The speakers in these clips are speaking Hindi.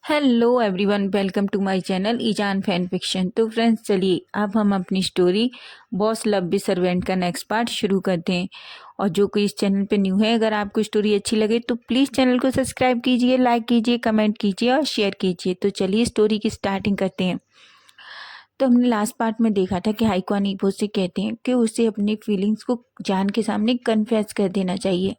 Hello everyone, welcome to my channel ईजान फैन फिक्शन। तो फ्रेंड्स, चलिए अब हम अपनी story boss love be servant का नेक्स्ट पार्ट शुरू करते हैं। और जो कोई इस चैनल पे न्यू है, अगर आपको स्टोरी अच्छी लगे तो प्लीज़ चैनल को सब्सक्राइब कीजिए, लाइक कीजिए, कमेंट कीजिए और शेयर कीजिए। तो चलिए स्टोरी की स्टार्टिंग करते हैं। तो हमने लास्ट पार्ट में देखा था कि हाईक्वान ईबो से कहते हैं कि उसे अपनी फीलिंग्स को जान के सामने कन्फेस कर देना चाहिए।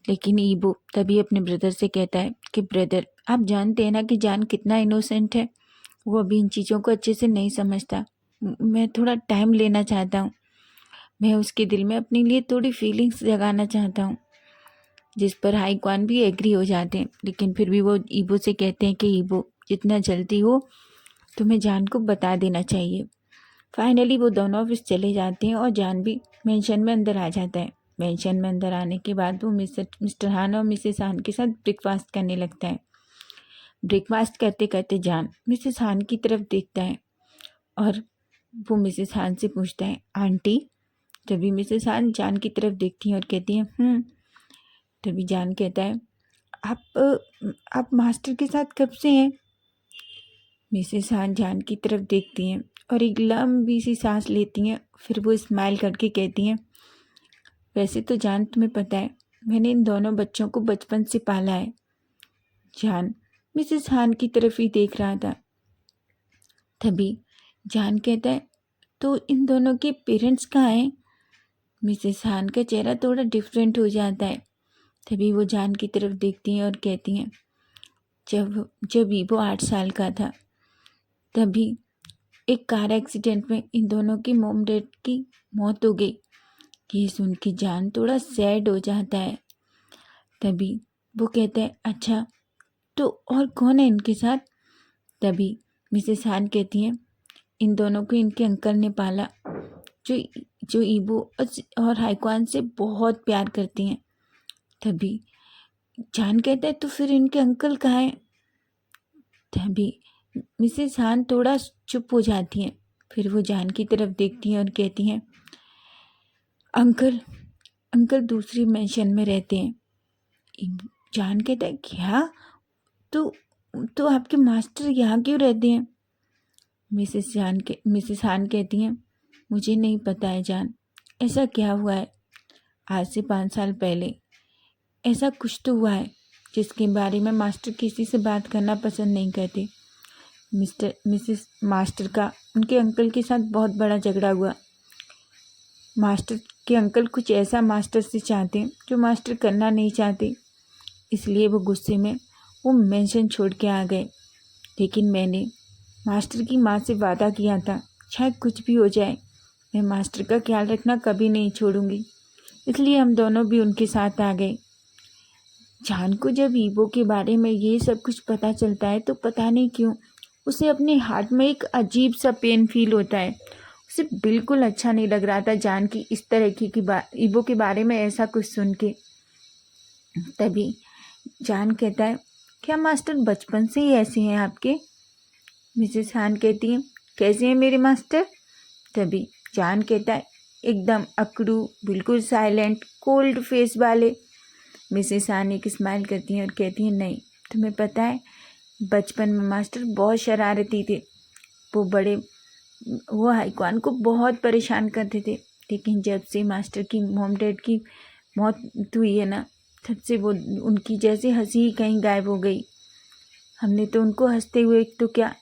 लेकिन ईबो तभी अपने ब्रदर से कहता है कि ब्रदर, आप जानते हैं ना कि जान कितना इनोसेंट है। वो अभी इन चीज़ों को अच्छे से नहीं समझता। मैं थोड़ा टाइम लेना चाहता हूँ। मैं उसके दिल में अपने लिए थोड़ी फीलिंग्स जगाना चाहता हूँ। जिस पर हाईक्वान भी एग्री हो जाते हैं, लेकिन फिर भी वो ईबो से कहते हैं कि ईबो, जितना जल्दी हो तुम्हें जान को बता देना चाहिए। फाइनली वो दोनों ऑफिस चले जाते हैं और जान भी मेंशन में अंदर आ जाता है। मेंशन में अंदर आने के बाद वो मिस्टर हान और मिसेस हान के साथ ब्रेकफास्ट करने लगता है। ब्रेकफास्ट करते करते जान मिसेस हान की तरफ देखता है और वो मिसेस हान से पूछता है, आंटी। तभी मिसेस हान जान की तरफ देखती हैं और कहती हैं तभी जान कहता है, आप मास्टर के साथ कब से हैं? मिसेस हान जान की तरफ देखती हैं और एक लंबी सी सांस लेती हैं। फिर वो स्माइल करके कहती हैं, वैसे तो जान, तुम्हें पता है मैंने इन दोनों बच्चों को बचपन से पाला है। जान मिसेस हान की तरफ ही देख रहा था। तभी जान कहता है, तो इन दोनों के पेरेंट्स कहाँ हैं? मिसेस हान का चेहरा थोड़ा डिफरेंट हो जाता है। तभी वो जान की तरफ देखती हैं और कहती हैं, जब जब ईबो 8 साल का था तभी एक कार एक्सीडेंट में इन दोनों की मॉम डैड की मौत हो गई। ये सुन के जान थोड़ा सैड हो जाता है। तभी वो कहता है, अच्छा तो और कौन है इनके साथ? तभी मिसेस हान कहती हैं, इन दोनों को इनके अंकल ने पाला, जो जो ईबो और हाईक्वान से बहुत प्यार करती हैं। तभी जान कहता है, तो फिर इनके अंकल कहाँ हैं? तभी मिसेस हान थोड़ा चुप हो जाती हैं। फिर वो जान की तरफ देखती हैं और कहती हैं, अंकल अंकल दूसरी मेंशन में रहते हैं। जान कहता है, क्या? तो आपके मास्टर यहाँ क्यों रहते हैं? मिसेस हान कहती हैं, मुझे नहीं पता है जान, ऐसा क्या हुआ है। आज से 5 साल पहले ऐसा कुछ तो हुआ है जिसके बारे में मास्टर किसी से बात करना पसंद नहीं करते। मिसेस मास्टर का उनके अंकल के साथ बहुत बड़ा झगड़ा हुआ। मास्टर के अंकल कुछ ऐसा मास्टर से चाहते जो मास्टर करना नहीं चाहते, इसलिए वो गुस्से में वो मेंशन छोड़ के आ गए। लेकिन मैंने मास्टर की माँ से वादा किया था, चाहे कुछ भी हो जाए मैं मास्टर का ख्याल रखना कभी नहीं छोड़ूंगी, इसलिए हम दोनों भी उनके साथ आ गए। जान को जब ईबो के बारे में ये सब कुछ पता चलता है तो पता नहीं क्यों उसे अपने हार्ट में एक अजीब सा पेन फील होता है। उसे बिल्कुल अच्छा नहीं लग रहा था जान की इस तरह की ईबो के बारे में ऐसा कुछ सुन के। तभी जान कहता है, क्या मास्टर बचपन से ही ऐसे हैं आपके? मिसेस हान कहती हैं, कैसे हैं मेरे मास्टर? तभी जान कहता है, एकदम अकड़ू, बिल्कुल साइलेंट, कोल्ड फेस वाले। मिसेस हान एक स्माइल करती हैं और कहती हैं, नहीं, तुम्हें पता है बचपन में मास्टर बहुत शरारती थे। वो हाईक्वान को बहुत परेशान करते थे। लेकिन जब से मास्टर की मॉम डैड की मौत हुई है ना, तब से वो उनकी जैसे हंसी ही कहीं गायब हो गई। हमने तो उनको हंसते हुए तो क्या,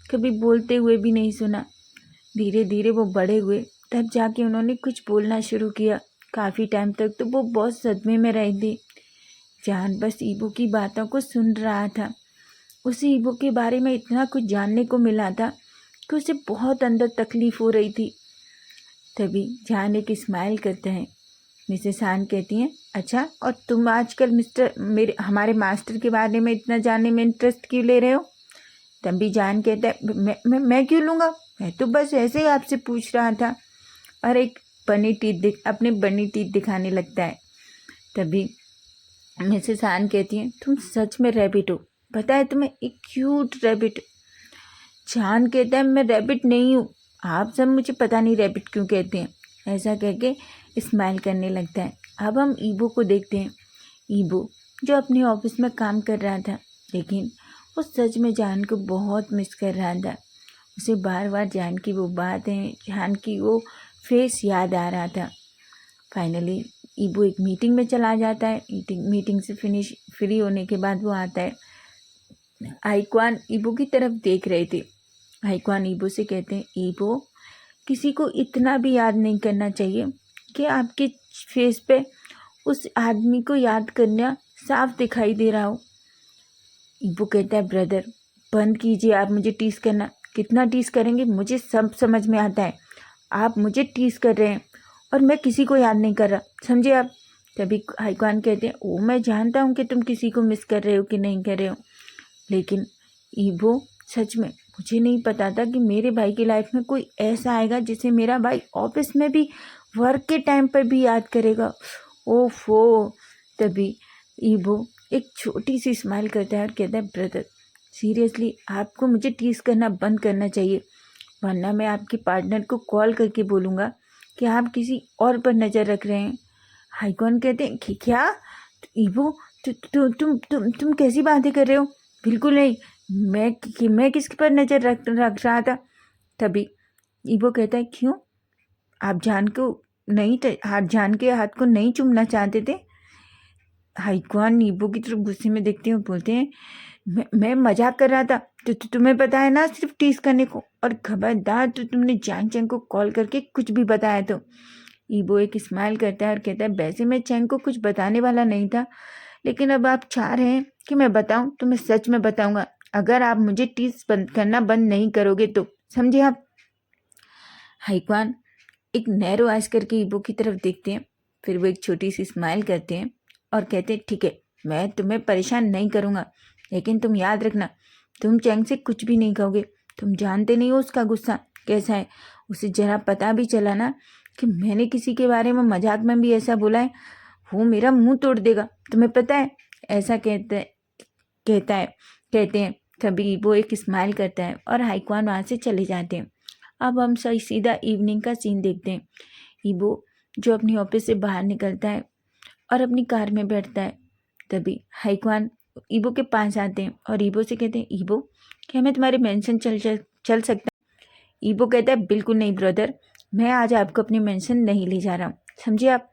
कभी बोलते हुए भी नहीं सुना। धीरे धीरे वो बड़े हुए, तब जाके उन्होंने कुछ बोलना शुरू किया। काफ़ी टाइम तक तो वो बहुत सदमे में रहे थे। जान बस ईबो की बातों को सुन रहा था। उसे ईबो के बारे में इतना कुछ जानने को मिला था कि उसे बहुत अंदर तकलीफ हो रही थी। तभी जान एक स्माइल करते हैं। मिसेस हान कहती हैं, अच्छा, और तुम आजकल हमारे मास्टर के बारे में इतना जानने में इंटरेस्ट क्यों ले रहे हो? तभी जान कहता है, मैं क्यों लूँगा, मैं तो बस ऐसे ही आपसे पूछ रहा था। और एक अपने बनी टीथ दिखाने लगता है। तभी मिसेस हान कहती हैं, तुम सच में रैबिट हो, पता है तुम्हें, एक क्यूट रैबिट। जान कहता है, मैं रैबिट नहीं हूँ, आप सब मुझे पता नहीं रैबिट क्यों कहते हैं। ऐसा कह के स्माइल करने लगता है। अब हम ईबो को देखते हैं। ईबो जो अपने ऑफिस में काम कर रहा था, लेकिन वो सच में जान को बहुत मिस कर रहा था। उसे बार बार जान की वो बातें, जान की वो फेस याद आ रहा था। फाइनली ईबो एक मीटिंग में चला जाता है। मीटिंग से फ्री होने के बाद वो आता है। हाईक्वान ईबो की तरफ देख रहे थे। हाईक्वान ईबो से कहते हैं, ईबो, किसी को इतना भी याद नहीं करना चाहिए कि आपके फेस पे उस आदमी को याद करना साफ दिखाई दे रहा हो। ईबो कहता है, ब्रदर बंद कीजिए आप मुझे टीस करना। कितना टीस करेंगे, मुझे सब समझ में आता है। आप मुझे टीस कर रहे हैं और मैं किसी को याद नहीं कर रहा, समझे आप। तभी हाईक्वान कहते हैं, ओ मैं जानता हूँ कि तुम किसी को मिस कर रहे हो कि नहीं कर रहे हो, लेकिन ईबो सच में मुझे नहीं पता था कि मेरे भाई की लाइफ में कोई ऐसा आएगा जिसे मेरा भाई ऑफिस में भी, वर्क के टाइम पर भी याद करेगा। ओफो। तभी ईबो एक छोटी सी स्माइल करता है और कहता है, ब्रदर सीरियसली आपको मुझे टीस करना बंद करना चाहिए, वरना मैं आपके पार्टनर को कॉल करके बोलूँगा कि आप किसी और पर नज़र रख रहे हैं। हाईक्वान कहते हैं कि क्या ईबो, तुम कैसी बातें कर रहे हो, बिल्कुल नहीं, मैं किसके पर नज़र रख रहा था। तभी ईबो कहता है, क्यों, आप जान के हाथ को नहीं चूमना चाहते थे। हाईक्वान ईबो की तरफ गुस्से में देखते हैं और बोलते हैं, मैं मजाक कर रहा था, तो तुम्हें पता है ना सिर्फ टीस करने को, और खबरदार तो तुमने जान चैंग को कॉल करके कुछ भी बताया तो। ईबो एक स्माइल करता है और कहता है, वैसे मैं चैंग को कुछ बताने वाला नहीं था, लेकिन अब आप चाह रहे हैं कि मैं बताऊं तो मैं सच में बताऊंगा, अगर आप मुझे टीस करना बंद नहीं करोगे तो, समझे आप। हाईक्वान एक नैरो आइज करके ईबो की तरफ देखते हैं, फिर वो एक छोटी सी स्माइल करते हैं और कहते हैं, ठीक है मैं तुम्हें परेशान नहीं करूँगा, लेकिन तुम याद रखना तुम चैंग से कुछ भी नहीं कहोगे। तुम जानते नहीं हो उसका गुस्सा कैसा है। उसे जरा पता भी चला ना कि मैंने किसी के बारे में मजाक में भी ऐसा बोला है, वो मेरा मुंह तोड़ देगा, तुम्हें पता है। ऐसा कहते हैं। तभी वो एक स्माइल करता है और हाईक्वान वहाँ से चले जाते हैं। अब हम सही सीधा इवनिंग का सीन देखते हैं। ईबो जो अपनी ऑफिस से बाहर निकलता है और अपनी कार में बैठता है। तभी हाईक्वान ईबो के पास आते हैं और ईबो से कहते हैं, ईबो क्या मैं तुम्हारे मेंशन चल सकता। ईबो कहता है, बिल्कुल नहीं ब्रदर, मैं आज आपको अपनी मेंशन नहीं ले जा रहा हूँ, समझे आप।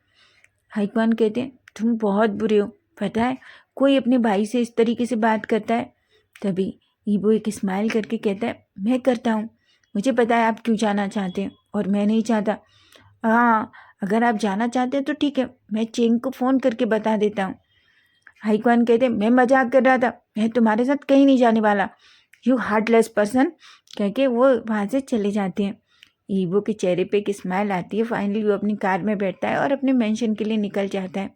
हाईक्वान कहते हैं, तुम बहुत बुरे हो, पता है कोई अपने भाई से इस तरीके से बात करता है। तभी ईबो एक स्माइल करके कहता है, मैं करता हूँ, मुझे पता है आप क्यों जाना चाहते हैं और मैं नहीं चाहता। हाँ अगर आप जाना चाहते हैं तो ठीक है, मैं चेंग को फ़ोन करके बता देता हूँ। हाईक्वान कहते हैं, मैं मजाक कर रहा था, मैं तुम्हारे साथ कहीं नहीं जाने वाला, यू हार्टलेस पर्सन, कह के वो वहाँ से चले जाते हैं। ईबो के चेहरे पे एक स्माइल आती है। फाइनली वो अपनी कार में बैठता है और अपने मेंशन के लिए निकल जाता है,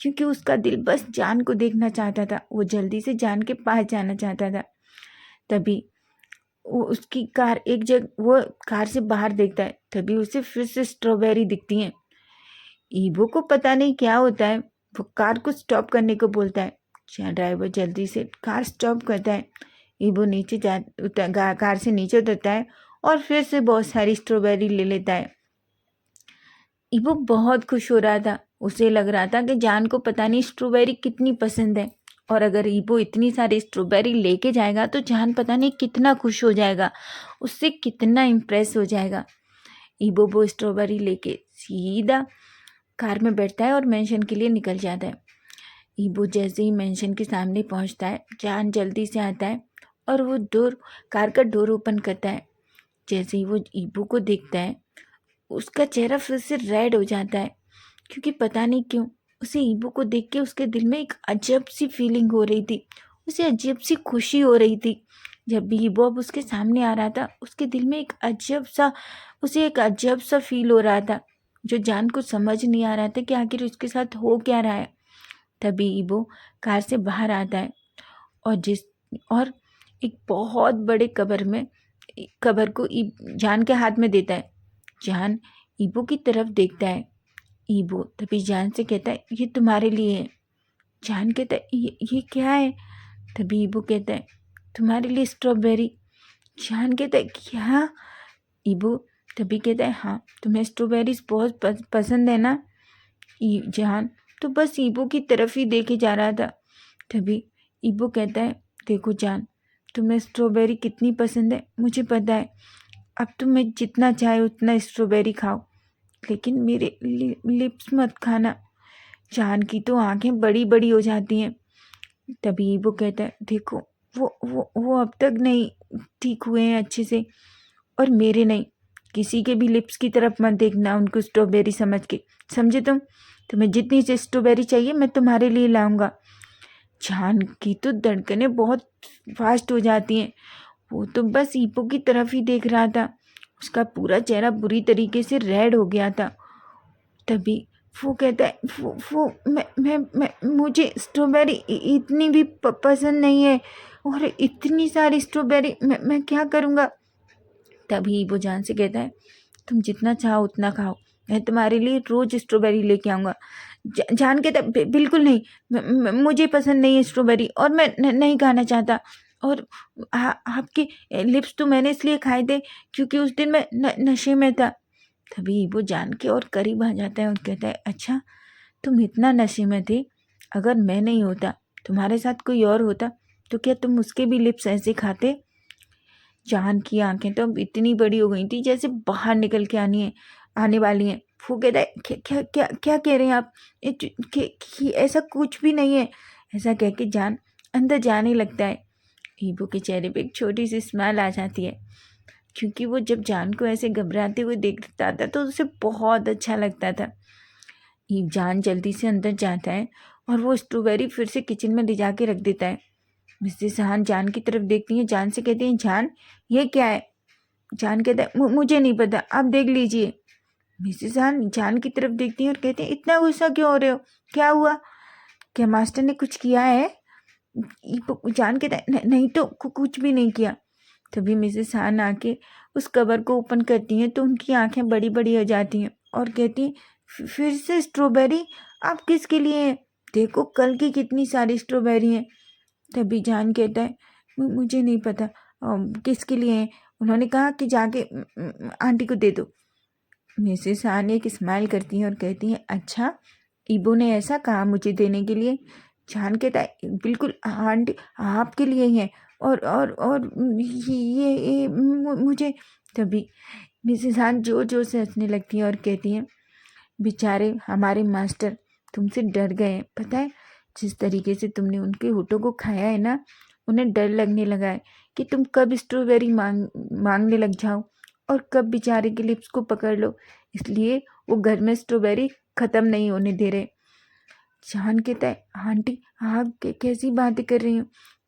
क्योंकि उसका दिल बस जान को देखना चाहता था, वो जल्दी से जान के पास जाना चाहता था। तभी वो उसकी कार एक जगह, वो कार से बाहर देखता है, तभी उसे फिर से स्ट्रॉबेरी दिखती हैं। ईबो को पता नहीं क्या होता है, वो कार को स्टॉप करने को बोलता है। ड्राइवर जल्दी से कार स्टॉप करता है। ईबो कार से नीचे उतरता है और फिर से बहुत सारी स्ट्रॉबेरी ले लेता है। ईबो बहुत खुश हो रहा था, उसे लग रहा था कि जान को पता नहीं स्ट्रॉबेरी कितनी पसंद है, और अगर ईबो इतनी सारी स्ट्रॉबेरी लेके जाएगा तो जान पता नहीं कितना खुश हो जाएगा, उससे कितना इम्प्रेस हो जाएगा। ईबो वो स्ट्रॉबेरी लेके सीधा कार में बैठता है और मेंशन के लिए निकल जाता है। ईबो जैसे ही मेंशन के सामने पहुंचता है, जान जल्दी से आता है और वो कार का डोर ओपन करता है। जैसे ही वो ईबो को देखता है, उसका चेहरा फिर से रेड हो जाता है, क्योंकि पता नहीं क्यों उसे ईबो को देख के उसके दिल में एक अजब सी फीलिंग हो रही थी, उसे अजीब सी खुशी हो रही थी। जब भी ईबो अब उसके सामने आ रहा था, उसके दिल में एक अजब सा फील हो रहा था, जो जान को समझ नहीं आ रहा था कि आखिर उसके साथ हो क्या रहा है। तभी ईबो कार से बाहर आता है और एक बहुत बड़े कबर को जान के हाथ में देता है। जान ईबो की तरफ देखता है। ईबो तभी जान से कहता है, ये तुम्हारे लिए है। जान कहता है, ये क्या है। तभी ईबो कहता है, तुम्हारे लिए स्ट्रॉबेरी। जान कहता है, क्या। ईबो तभी कहता है, हाँ तुम्हें स्ट्रॉबेरीज बहुत पसंद है ना। जान तो बस ईबो की तरफ ही देखे जा रहा था। तभी ईबो कहता है, देखो जान, तुम्हें स्ट्रॉबेरी कितनी पसंद है मुझे पता है। अब तुम्हें जितना चाहे उतना स्ट्रॉबेरी खाओ, लेकिन मेरे लिप्स मत खाना। जान की तो आंखें बड़ी बड़ी हो जाती हैं। तभी वो कहता है, देखो वो अब तक नहीं ठीक हुए हैं अच्छे से, और मेरे नहीं। किसी के भी लिप्स की तरफ मत देखना उनको स्ट्रॉबेरी समझ के, समझे तुम? तुम्हें जितनी से स्ट्रॉबेरी चाहिए मैं तुम्हारे लिए लाऊंगा। जान की तो धड़कनें बहुत फास्ट हो जाती हैं। वो तो बस ईपो की तरफ ही देख रहा था। उसका पूरा चेहरा बुरी तरीके से रेड हो गया था। तभी वो कहता है, वो मैं मुझे स्ट्रॉबेरी इतनी भी पसंद नहीं है, और इतनी सारी स्ट्रॉबेरी मैं क्या करूँगा। तभी वो जान से कहता है, तुम जितना चाहो उतना खाओ, मैं तुम्हारे लिए रोज स्ट्रॉबेरी लेके आऊँगा। जान कहता है, बिल्कुल नहीं, मुझे पसंद नहीं है स्ट्रॉबेरी, और मैं नहीं खाना चाहता। और आपके लिप्स तो मैंने इसलिए खाए थे क्योंकि उस दिन मैं नशे में था। तभी वो जान के और करीब आ जाता है और कहता है, अच्छा तुम इतना नशे में थे, अगर मैं नहीं होता, तुम्हारे साथ कोई और होता, तो क्या तुम उसके भी लिप्स ऐसे खाते? जान की आंखें तो अब इतनी बड़ी हो गई थी जैसे बाहर निकल के आने वाली हैं। वो कहता है, क्या क्या क्या क्या कह रहे हैं आप? ऐसा कुछ भी नहीं है। ऐसा कह के जान अंदर जाने लगता है। ईबो के चेहरे पे एक छोटी सी स्माइल आ जाती है, क्योंकि वो जब जान को ऐसे घबराते हुए देखता था तो उसे बहुत अच्छा लगता था। ईब जान जल्दी से अंदर जाता है और वो स्ट्रॉबेरी फिर से किचन में ले जाके रख देता है। मिसेस हान जान की तरफ देखती हैं, जान से कहती हैं, जान ये क्या है? जान कहता है, मुझे नहीं पता, आप देख लीजिए। मिसेस हान जान की तरफ देखती हैं और कहते हैं, इतना गुस्सा क्यों हो रहे हो? क्या हुआ? क्या मास्टर ने कुछ किया है? जान कहता है, नहीं तो कुछ भी नहीं किया। तभी मिसेस हान आके उस कवर को ओपन करती हैं तो उनकी आंखें बड़ी बड़ी हो जाती हैं और कहती हैं, फिर से स्ट्रॉबेरी? आप किसके लिए हैं? देखो कल की कितनी सारी स्ट्रॉबेरी हैं। तभी जान कहता है, मुझे नहीं पता किसके लिए हैं। उन्होंने कहा कि जाके आंटी को दे दो। मिसेस हान एक स्माइल करती हैं और कहती हैं, अच्छा ईबो ने ऐसा कहा मुझे देने के लिए? जान कहता है, बिल्कुल आंटी आपके लिए ही है, और ये मुझे। तभी मिसेस हान जोर जोर से हंसने लगती हैं और कहती हैं, बेचारे हमारे मास्टर तुमसे डर गए हैं, पता है? जिस तरीके से तुमने उनके होठों को खाया है ना, उन्हें डर लगने लगा है कि तुम कब स्ट्रॉबेरी मांगने लग जाओ और कब बेचारे के लिप्स को पकड़ लो। इसलिए वो घर में स्ट्रॉबेरी ख़त्म नहीं होने दे रहे। जान कहता है, आंटी आप कैसी बातें कर रही हो?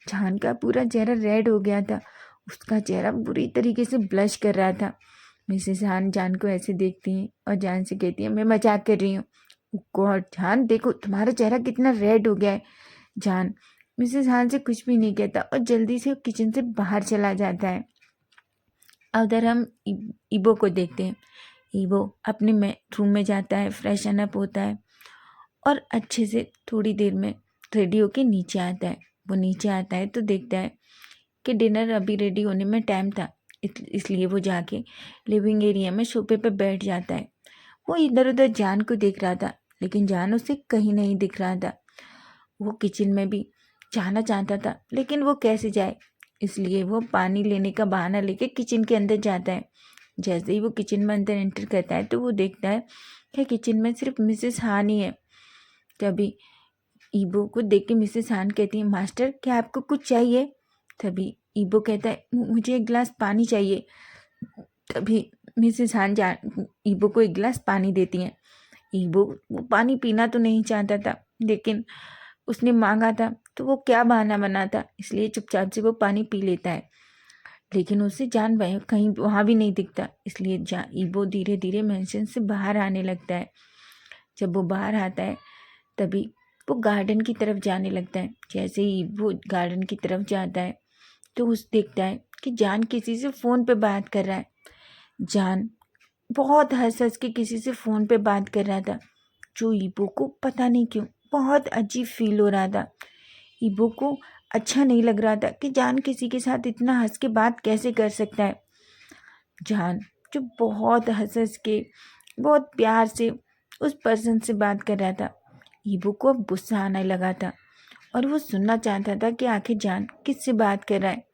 जान का पूरा चेहरा रेड हो गया था। उसका चेहरा बुरी तरीके से ब्लश कर रहा था। मिसेस हान जान को ऐसे देखती हैं और जान से कहती है, मैं मजाक कर रही हूँ। गॉड जान, देखो तुम्हारा चेहरा कितना रेड हो गया है। जान मिसेस हान से कुछ भी नहीं कहता और जल्दी से किचन से बाहर चला जाता है। उधर हम ईबो को देखते हैं। ईबो अपने में रूम में जाता है, फ्रेशन अप होता है और अच्छे से थोड़ी देर में रेडी होके नीचे आता है। वो नीचे आता है तो देखता है कि डिनर अभी रेडी होने में टाइम था, इसलिए वो जाके लिविंग एरिया में सोफे पे बैठ जाता है। वो इधर उधर जान को देख रहा था, लेकिन जान उसे कहीं नहीं दिख रहा था। वो किचन में भी जाना चाहता था, लेकिन वो कैसे जाए, इसलिए वो पानी लेने का बहाना लेके किचन के अंदर जाता है। जैसे ही वो किचन में अंदर एंटर करता है तो वो देखता है कि किचन में सिर्फ मिसेस हान ही है। तभी ईबो को देख के मिसेस हान कहती है, मास्टर क्या आपको कुछ चाहिए? तभी ईबो कहता है, मुझे एक गिलास पानी चाहिए। तभी मिसेस हान ईबो को एक गिलास पानी देती हैं। ईबो वो पानी पीना तो नहीं चाहता था, लेकिन उसने मांगा था तो वो क्या बहाना बनाता, इसलिए चुपचाप से वो पानी पी लेता है। लेकिन उसे जान कहीं वहाँ भी नहीं दिखता, इसलिए ईबो धीरे धीरे मेंशन से बाहर आने लगता है। जब वो बाहर आता है तभी वो गार्डन की तरफ जाने लगता है। जैसे ही वो गार्डन की तरफ जाता है तो उस देखता है कि जान किसी से फ़ोन पे बात कर रहा है। जान बहुत हंस हंस के किसी से फ़ोन पे बात कर रहा था, जो ईबो को पता नहीं क्यों बहुत अजीब फील हो रहा था। ईबो को अच्छा नहीं लग रहा था कि जान किसी के साथ इतना हंस के बात कैसे कर सकता है। जान जो बहुत हंस हंस के बहुत प्यार से उस पर्सन से बात कर रहा था, ईबो को अब गुस्सा आने लगा था और वो सुनना चाहता था कि आखिर जान किससे बात कर रहा है।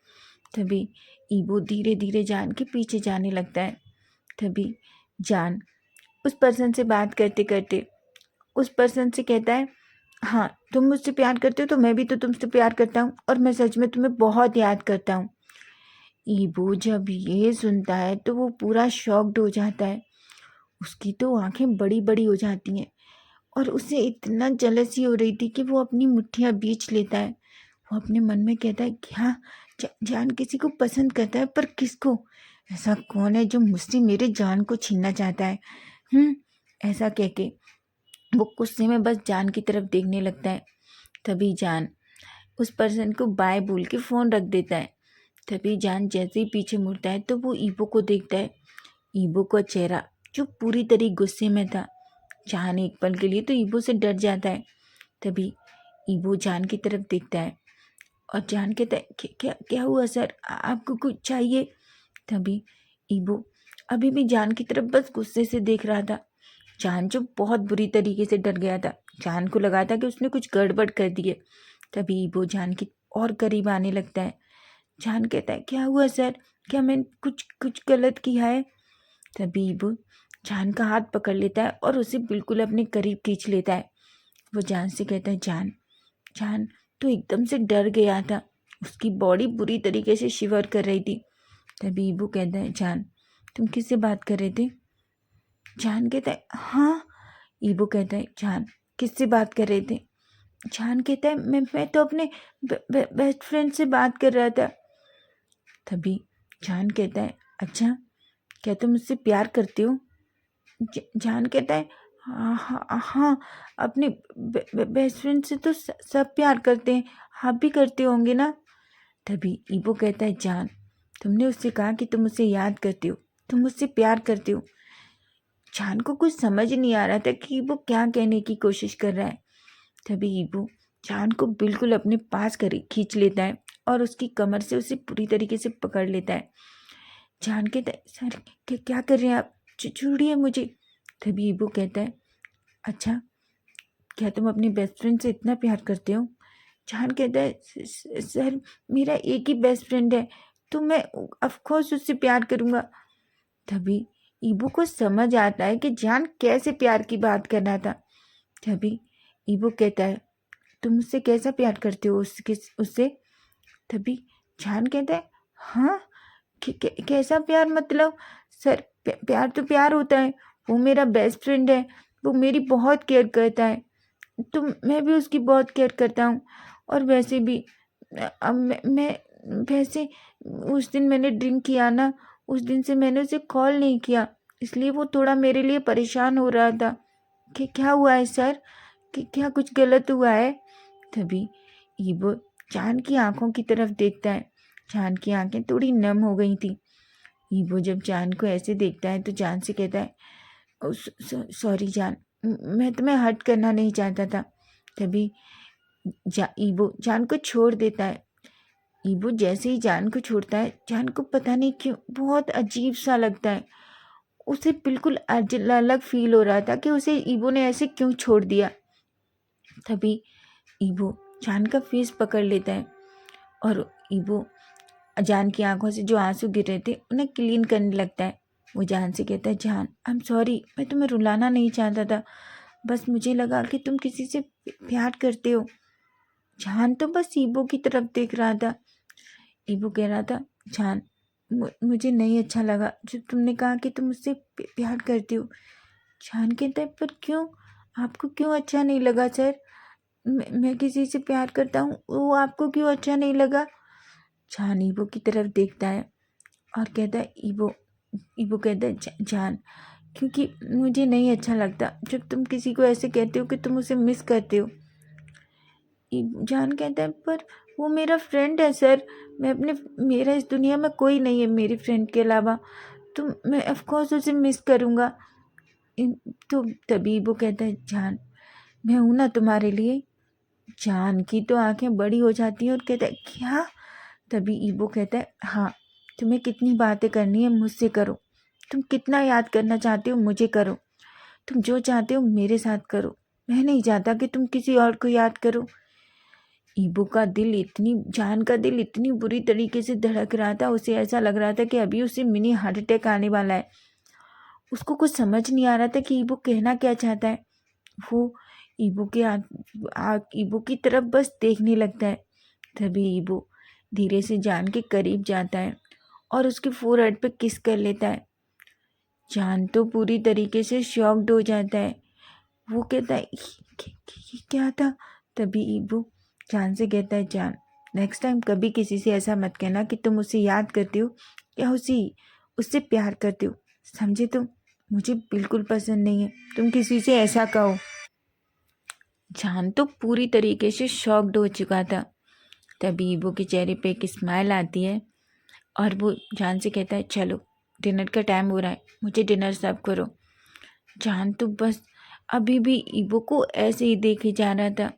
तभी ईबो धीरे धीरे जान के पीछे जाने लगता है। तभी जान उस पर्सन से बात करते करते उस पर्सन से कहता है, हाँ तुम मुझसे प्यार करते हो तो मैं भी तो तुमसे प्यार करता हूँ और मैं सच में तुम्हें बहुत याद करता हूँ। ईबो जब ये सुनता है तो वो पूरा शॉक्ड हो जाता है। उसकी तो आंखें बड़ी बड़ी हो जाती हैं और उसे इतना जलसी हो रही थी कि वो अपनी मुट्ठियाँ बींच लेता है। वो अपने मन में कहता है, क्या जान किसी को पसंद करता है, पर किसको? ऐसा कौन है जो मुझसे मेरे जान को छीनना चाहता है? ऐसा कह के वो गुस्से में बस जान की तरफ देखने लगता है। तभी जान उस पर्सन को बाय बोल के फ़ोन रख देता है। तभी जान जैसे ही पीछे मुड़ता है तो वो ईबो को देखता है। ईबो का चेहरा जो पूरी तरह गुस्से में था। जान एक पल के लिए तो ईबो से डर जाता है। तभी ईबो जान की तरफ देखता है और जान कहता है, क्या क्या हुआ सर, आपको कुछ चाहिए? तभी ईबो अभी भी जान की तरफ बस गुस्से से देख रहा था। जान जो बहुत बुरी तरीके से डर गया था। जान को लगा था कि उसने कुछ गड़बड़ कर दी है। तभी ईबो जान की और करीब आने लगता है। जान कहता है, क्या हुआ सर, क्या मैंने कुछ कुछ गलत किया है? तभी ईबो जान का हाथ पकड़ लेता है और उसे बिल्कुल अपने करीब खींच लेता है। वो जान से कहता है, जान जान तो एकदम से डर गया था। उसकी बॉडी बुरी तरीके से शिवर कर रही थी। तभी ईबो कहता है, जान तुम किससे बात कर रहे थे? जान कहता है, हाँ। ईबो कहता है, जान किससे बात कर रहे थे? जान कहता है, मैं तो अपने बेस्ट फ्रेंड से बात कर रहा था। तभी जान कहता है, अच्छा क्या तुम मुझसे प्यार करते हो? जान कहता है, हाँ हाँ हाँ, अपने बेस्ट फ्रेंड से तो सब प्यार करते हैं, आप भी करते होंगे ना? तभी ईबो कहता है, जान तुमने उससे कहा कि तुम उसे याद करते हो, तुम मुझसे प्यार करते हो। जान को कुछ समझ नहीं आ रहा था कि ईबो क्या कहने की कोशिश कर रहा है। तभी ईबो जान को बिल्कुल अपने पास खींच लेता है और उसकी कमर से उसे पूरी तरीके से पकड़ लेता है। जान कहता है, सर क्या कर रहे हैं आप, छोड़िए मुझे। तभी ईबो कहता है, अच्छा क्या तुम अपनी बेस्ट फ्रेंड से इतना प्यार करते हो? जान कहता है, सर मेरा एक ही बेस्ट फ्रेंड है तो मैं ऑफकोर्स उससे प्यार करूँगा। तभी ईबो को समझ आता है कि जान कैसे प्यार की बात कर रहा था। तभी ईबो कहता है, तुम उससे कैसा प्यार करते हो उससे? तभी जान कहता है, हाँ कैसा प्यार मतलब? सर प्यार तो प्यार होता है, वो मेरा बेस्ट फ्रेंड है, वो मेरी बहुत केयर करता है, तो मैं भी उसकी बहुत केयर करता हूँ। और वैसे भी अब मैं वैसे उस दिन मैंने ड्रिंक किया ना, उस दिन से मैंने उसे कॉल नहीं किया, इसलिए वो थोड़ा मेरे लिए परेशान हो रहा था कि क्या हुआ है सर, कि क्या कुछ गलत हुआ है? तभी ईबो जान की आंखों की तरफ देखता है। जान की आंखें थोड़ी नम हो गई थी। ईबो जब जान को ऐसे देखता है तो जान से कहता है, सॉरी जान, मैं तुम्हें हर्ट करना नहीं चाहता था। तभी ईबो जान को छोड़ देता है। ईबो जैसे ही जान को छोड़ता है, जान को पता नहीं क्यों बहुत अजीब सा लगता है। उसे बिल्कुल अलग फील हो रहा था कि उसे ईबो ने ऐसे क्यों छोड़ दिया। तभी ईबो जान का फेस पकड़ लेता है और ईबो जान की आंखों से जो आंसू गिर रहे थे उन्हें क्लीन करने लगता है। वो जान से कहता है, जान आई एम सॉरी, मैं तुम्हें रुलाना नहीं चाहता था, बस मुझे लगा कि तुम किसी से प्यार करते हो। जान तो बस ईबो की तरफ देख रहा था। ईबो कह रहा था, जान मुझे नहीं अच्छा लगा जब तुमने कहा कि तुम मुझसे प्यार करते हो। जान कहता है, पर क्यों, आपको क्यों अच्छा नहीं लगा सर? मैं किसी से प्यार करता हूँ, वो आपको क्यों अच्छा नहीं लगा? जान ईबो की तरफ देखता है और कहता है, ईबो ईबो कहता है, जान क्योंकि मुझे नहीं अच्छा लगता जब तुम किसी को ऐसे कहते हो कि तुम उसे मिस करते हो। जान कहता है, पर वो मेरा फ्रेंड है सर, मैं अपने मेरा इस दुनिया में कोई नहीं है मेरी फ्रेंड के अलावा, तो मैं ऑफकोर्स उसे मिस करूँगा। तो तभी वो कहता है, जान मैं हूँ ना तुम्हारे लिए। जान की तो आंखें बड़ी हो जाती हैं और कहता है, क्या? तभी ईबो कहता है, हाँ तुम्हें कितनी बातें करनी है मुझसे करो, तुम कितना याद करना चाहते हो मुझे करो, तुम जो चाहते हो मेरे साथ करो, मैं नहीं चाहता कि तुम किसी और को याद करो। जान का दिल इतनी बुरी तरीके से धड़क रहा था। उसे ऐसा लग रहा था कि अभी उसे मिनी हार्ट अटैक आने वाला है। उसको कुछ समझ नहीं आ रहा था कि ईबो कहना क्या चाहता है। वो ईबो की तरफ बस देखने लगता है। तभी ईबो धीरे से जान के करीब जाता है और उसके फोरहेड पे किस कर लेता है। जान तो पूरी तरीके से शॉक्ड हो जाता है। वो कहता है ये क्या था। तभी ईबो जान से कहता है, जान नेक्स्ट टाइम कभी किसी से ऐसा मत कहना कि तुम उसे याद करते हो या उससे प्यार करते हो, समझे तुम। मुझे बिल्कुल पसंद नहीं है तुम किसी से ऐसा कहो। जान तो पूरी तरीके से शॉक्ड हो चुका था। तभी ईबो के चेहरे पे एक स्माइल आती है और वो जान से कहता है, चलो डिनर का टाइम हो रहा है, मुझे डिनर सर्व करो। जान तो बस अभी भी ईबो को ऐसे ही देखे जा रहा था।